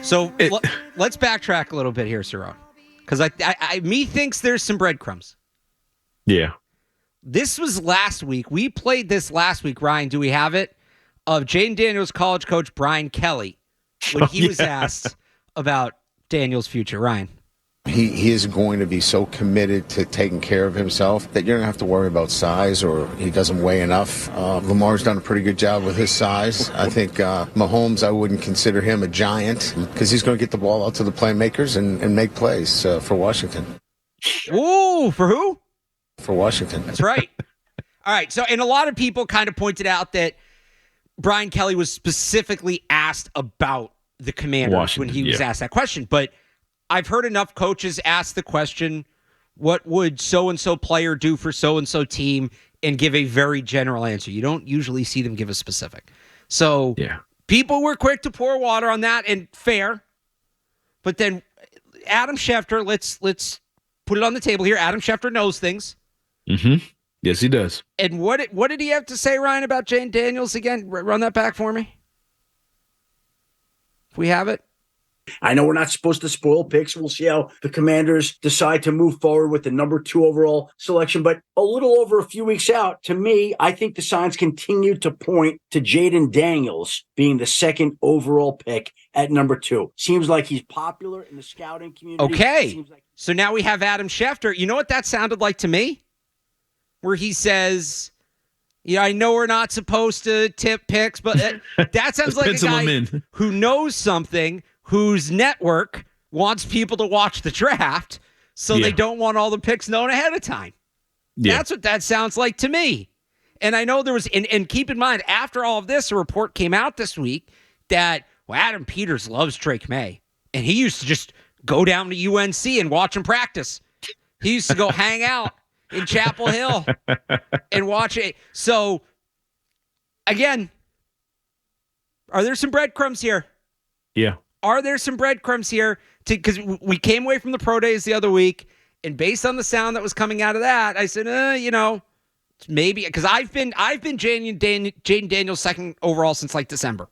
So let's backtrack a little bit here, Cerrone, because I thinks there's some breadcrumbs. Yeah. This was last week. We played this last week, Ryan. Do we have it? Of Jayden Daniels' college coach, Brian Kelly, when he was asked about Daniels' future. Ryan. He is going to be so committed to taking care of himself that you don't have to worry about size or he doesn't weigh enough. Lamar's done a pretty good job with his size. I think Mahomes, I wouldn't consider him a giant because he's going to get the ball out to the playmakers and make plays for Washington. Ooh, for who? For Washington. That's right. All right. So, and a lot of people kind of pointed out that Brian Kelly was specifically asked about the Commanders when he was asked that question. But I've heard enough coaches ask the question, what would so-and-so player do for so-and-so team, and give a very general answer. You don't usually see them give a specific. So people were quick to pour water on that, and fair. But then Adam Schefter, let's put it on the table here. Adam Schefter knows things. Mm-hmm. Yes, he does. And what did he have to say, Ryan, about Jayden Daniels again? Run that back for me. If we have it. I know we're not supposed to spoil picks. We'll see how the Commanders decide to move forward with the number 2 overall selection. But a little over a few weeks out, to me, I think the signs continue to point to Jayden Daniels being the 2nd overall pick at number 2. Seems like he's popular in the scouting community. Okay. So now we have Adam Schefter. You know what that sounded like to me? Where he says, I know we're not supposed to tip picks, but that sounds like a guy who knows something, whose network wants people to watch the draft, so they don't want all the picks known ahead of time. Yeah. That's what that sounds like to me. And I know there was, and keep in mind, after all of this, a report came out this week that Adam Peters loves Drake May, and he used to just go down to UNC and watch him practice. He used to go hang out in Chapel Hill and watch it. So, again, are there some breadcrumbs here? Yeah. Are there some breadcrumbs here? Because we came away from the pro days the other week, and based on the sound that was coming out of that, I said, maybe because I've been Jayden Daniels 2nd overall since like December.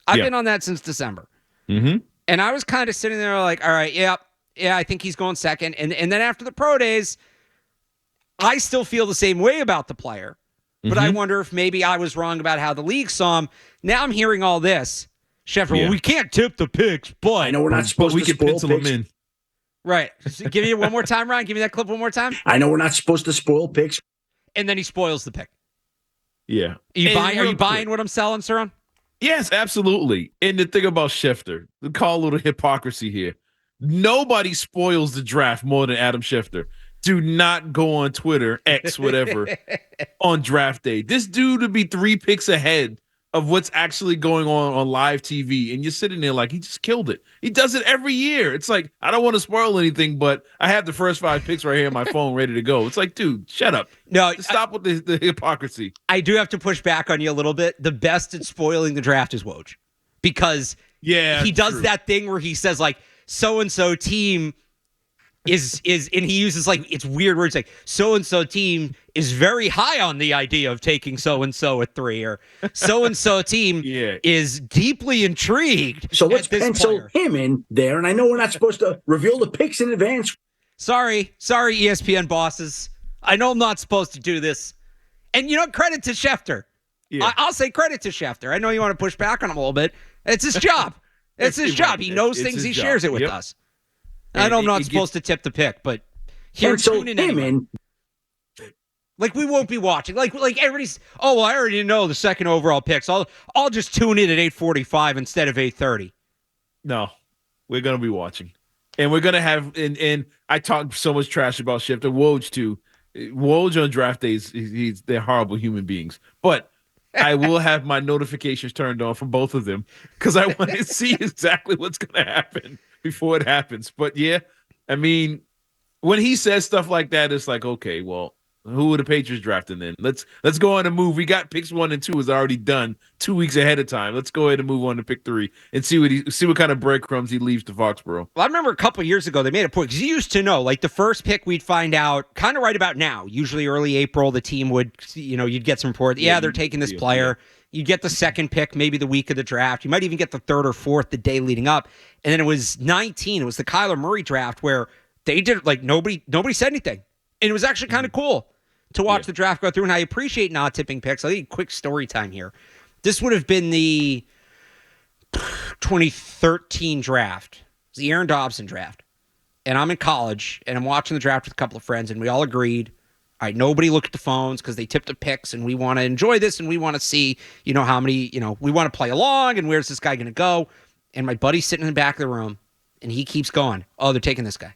I've been on that since December, and I was kind of sitting there like, all right, yeah, I think he's going 2nd, and then after the pro days, I still feel the same way about the player, but I wonder if maybe I was wrong about how the league saw him. Now I'm hearing all this. Schefter, well, we can't tip the picks, but I know we're not supposed to spoil picks. Them in. Right. So give me it one more time, Ryan. Give me that clip one more time. I know we're not supposed to spoil picks. And then he spoils the pick. Yeah. Are you buying what I'm selling, Cerrone? Yes, absolutely. And the thing about Schefter, we call a little hypocrisy here. Nobody spoils the draft more than Adam Schefter. Do not go on Twitter, X, whatever, on draft day. This dude would be 3 picks ahead of what's actually going on live TV, and you're sitting there like, he just killed it. He does it every year. It's like, I don't want to spoil anything, but I have the first 5 picks right here on my phone ready to go. It's like, dude, shut up. No, stop with the hypocrisy. I do have to push back on you a little bit. The best at spoiling the draft is Woj, because he does that thing where he says like, so-and-so team is and he uses like, it's weird words like so-and-so team is very high on the idea of taking so-and-so at 3, or so-and-so team is deeply intrigued. So let's pencil him in there. And I know we're not supposed to reveal the picks in advance. Sorry, ESPN bosses. I know I'm not supposed to do this. And credit to Schefter. Yeah. I'll say credit to Schefter. I know you want to push back on him a little bit. It's his job. It's his job. He knows things. He shares it with us. I know I'm not supposed to tip the pick, but here, tune in anyway. Like, we won't be watching. Like everybody's, I already know the 2nd overall picks. I'll just tune in at 8:45 instead of 8:30. No, we're going to be watching. And we're going to have, and I talk so much trash about Schefter, Woj too. Woj on draft days, they're horrible human beings. But I will have my notifications turned on from both of them because I want to see exactly what's going to happen before it happens. But yeah, I mean, when he says stuff like that, it's like, okay, well, who are the Patriots drafting then? Let's go on and move. We got picks 1 and 2 is already done 2 weeks ahead of time. Let's go ahead and move on to pick 3 and see what kind of breadcrumbs he leaves to Foxborough. Well, I remember a couple of years ago they made a point because you used to know, like the first pick we'd find out kind of right about now. Usually early April, the team would, you'd get some report. Yeah, they're taking this player. You get the second pick maybe the week of the draft. You might even get the third or fourth the day leading up. And then it was 19. It was the Kyler Murray draft where they did like nobody said anything. And it was actually kind of cool to watch the draft go through. And I appreciate not tipping picks. I'll give you a quick story time here. This would have been the 2013 draft. It was the Aaron Dobson draft. And I'm in college and I'm watching the draft with a couple of friends and we all agreed, all right, nobody look at the phones because they tipped the picks and we want to enjoy this and we want to see, how many, we want to play along and where's this guy going to go? And my buddy's sitting in the back of the room and he keeps going, oh, they're taking this guy.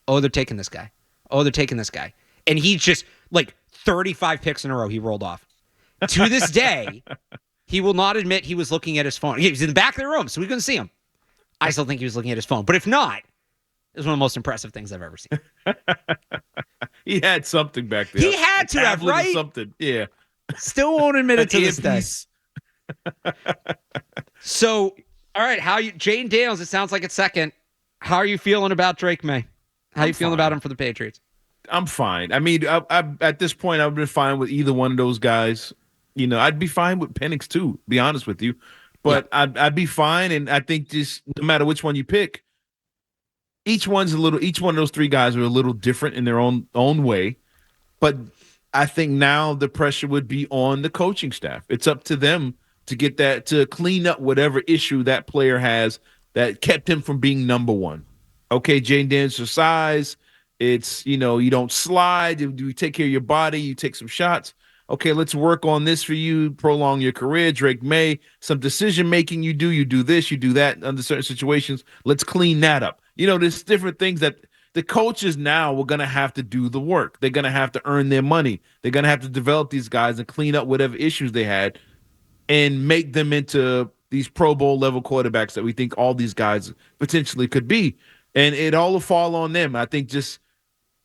Oh, they're taking this guy. Oh, they're taking this guy. And he's just like 35 picks in a row he rolled off. To this day, he will not admit he was looking at his phone. He was in the back of the room, so we couldn't see him. I still think he was looking at his phone. But if not, it was one of the most impressive things I've ever seen. He had something back there. He had to have, right? Something, yeah. Still won't admit it to this day. So, all right, Jayden Daniels, it sounds like it's second. How are you feeling about Drake May? How are you feeling about him for the Patriots? I'm fine. I mean, I at this point, I've been fine with either one of those guys. I'd be fine with Penix too, to be honest with you. But I'd be fine, and I think just no matter which one you pick, each one of those three guys are a little different in their own way. But I think now the pressure would be on the coaching staff. It's up to them to get that, to clean up whatever issue that player has that kept him from being number one. Okay, Jayden Daniels, your size. It's, you don't slide. You take care of your body. You take some shots. Okay, let's work on this for you. Prolong your career. Drake May, some decision-making you do this, you do that under certain situations. Let's clean that up. There's different things that the coaches now are going to have to do the work. They're going to have to earn their money. They're going to have to develop these guys and clean up whatever issues they had and make them into these Pro Bowl level quarterbacks that we think all these guys potentially could be. And it all will fall on them. I think just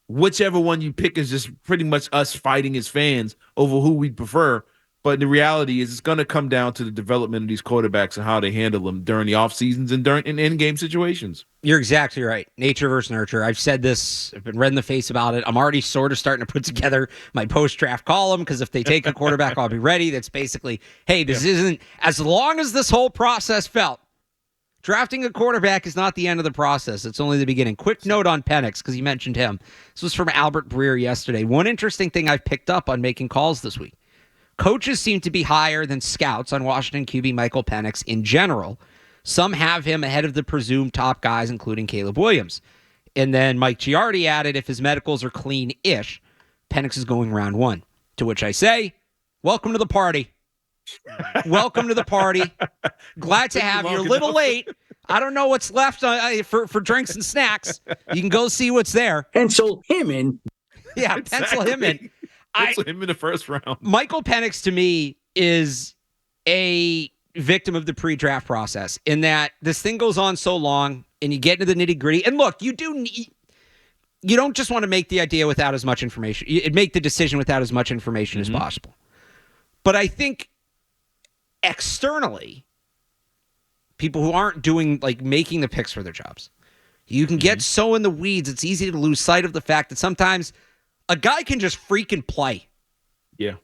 whichever one you pick is just pretty much us fighting as fans over who we prefer. But the reality is it's going to come down to the development of these quarterbacks and how they handle them during the off seasons and in in-game situations. You're exactly right. Nature versus nurture. I've said this. I've been red in the face about it. I'm already sort of starting to put together my post-draft column because if they take a quarterback, I'll be ready. That's basically, hey, this isn't, as long as this whole process felt, drafting a quarterback is not the end of the process. It's only the beginning. Quick note on Penix, because you mentioned him. This was from Albert Breer yesterday. One interesting thing I've picked up on making calls this week. Coaches seem to be higher than scouts on Washington QB Michael Penix in general. Some have him ahead of the presumed top guys, including Caleb Williams. And then Mike Giardi added, if his medicals are clean-ish, Penix is going round one. To which I say, welcome to the party. Welcome to the party. Glad to have you. A little late. I don't know what's left for drinks and snacks. You can go see what's there. Pencil him in. Yeah, pencil him in. Pencil him in the first round. Michael Penix, to me, is a victim of the pre-draft process in that this thing goes on so long and you get into the nitty-gritty. And look, you don't just want to make the idea without as much information. You make the decision without as much information as possible. But I think externally, people who aren't doing, making the picks for their jobs, you can get so in the weeds, it's easy to lose sight of the fact that sometimes a guy can just freaking play. Yeah.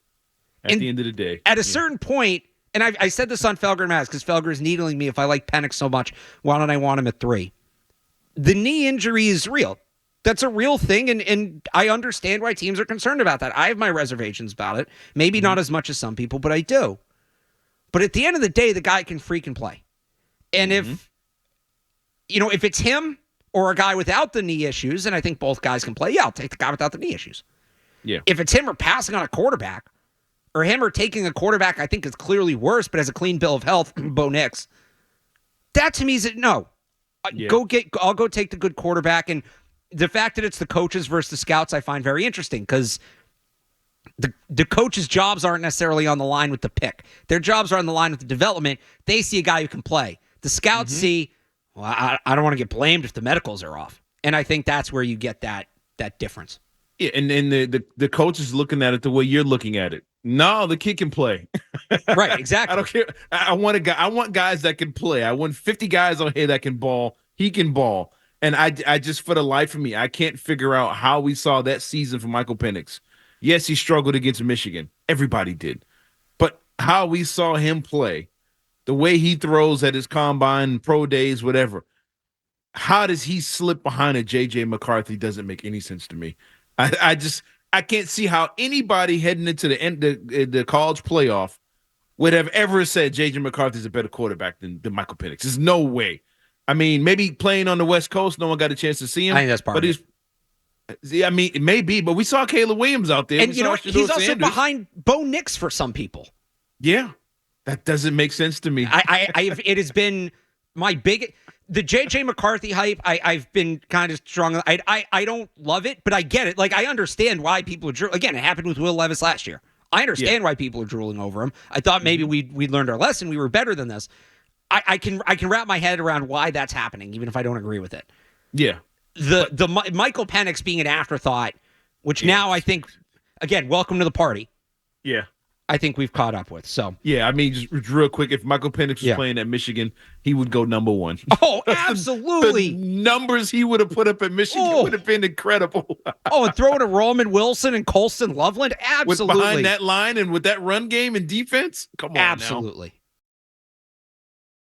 At the end of the day. At a certain point, and I said this on Felger and Maz, because Felger is needling me if I like Penix so much, why don't I want him at 3? The knee injury is real. That's a real thing, and I understand why teams are concerned about that. I have my reservations about it. Maybe not as much as some people, but I do. But at the end of the day, the guy can freaking play. And if it's him or a guy without the knee issues, and I think both guys can play, I'll take the guy without the knee issues. Yeah. If it's him or passing on a quarterback, or him or taking a quarterback I think is clearly worse, but has a clean bill of health, Bo Nix, that to me is no. I'll go take the good quarterback. And the fact that it's the coaches versus the scouts I find very interesting because the coaches' jobs aren't necessarily on the line with the pick. Their jobs are on the line with the development. They see a guy who can play. The scouts see, well, I don't want to get blamed if the medicals are off. And I think that's where you get that difference. Yeah, and the coach is looking at it the way you're looking at it. No, the kid can play. Right, exactly. I don't care. I want guys that can play. I want 50 guys on here that can ball. He can ball. And I just, for the life of me, I can't figure out how we saw that season for Michael Penix. Yes, he struggled against Michigan. Everybody did. But how we saw him play, the way he throws at his combine, pro days, whatever. How does he slip behind a JJ McCarthy? Doesn't make any sense to me. I can't see how anybody heading into the college playoff would have ever said JJ McCarthy's a better quarterback than Michael Penix. There's no way. I mean, maybe playing on the West Coast, no one got a chance to see him. I think that's part of it. I mean, it may be, but we saw Caleb Williams out there. And you know what? He's also behind Bo Nix for some people. Yeah, that doesn't make sense to me. It has been my big. The JJ McCarthy hype, I've been kind of strong. I don't love it, but I get it. Like, I understand why people are drooling. Again, it happened with Will Levis last year. I understand why people are drooling over him. I thought maybe we learned our lesson. We were better than this. I can wrap my head around why that's happening, even if I don't agree with it. Yeah. The Michael Penix being an afterthought, which now I think, again, welcome to the party. Yeah. I think we've caught up with. So yeah, I mean, just real quick, if Michael Penix was playing at Michigan, he would go number one. Oh, absolutely! The numbers he would have put up at Michigan would have been incredible. And throw to Roman Wilson and Colston Loveland, absolutely. Behind that line and with that run game and defense, come on, absolutely.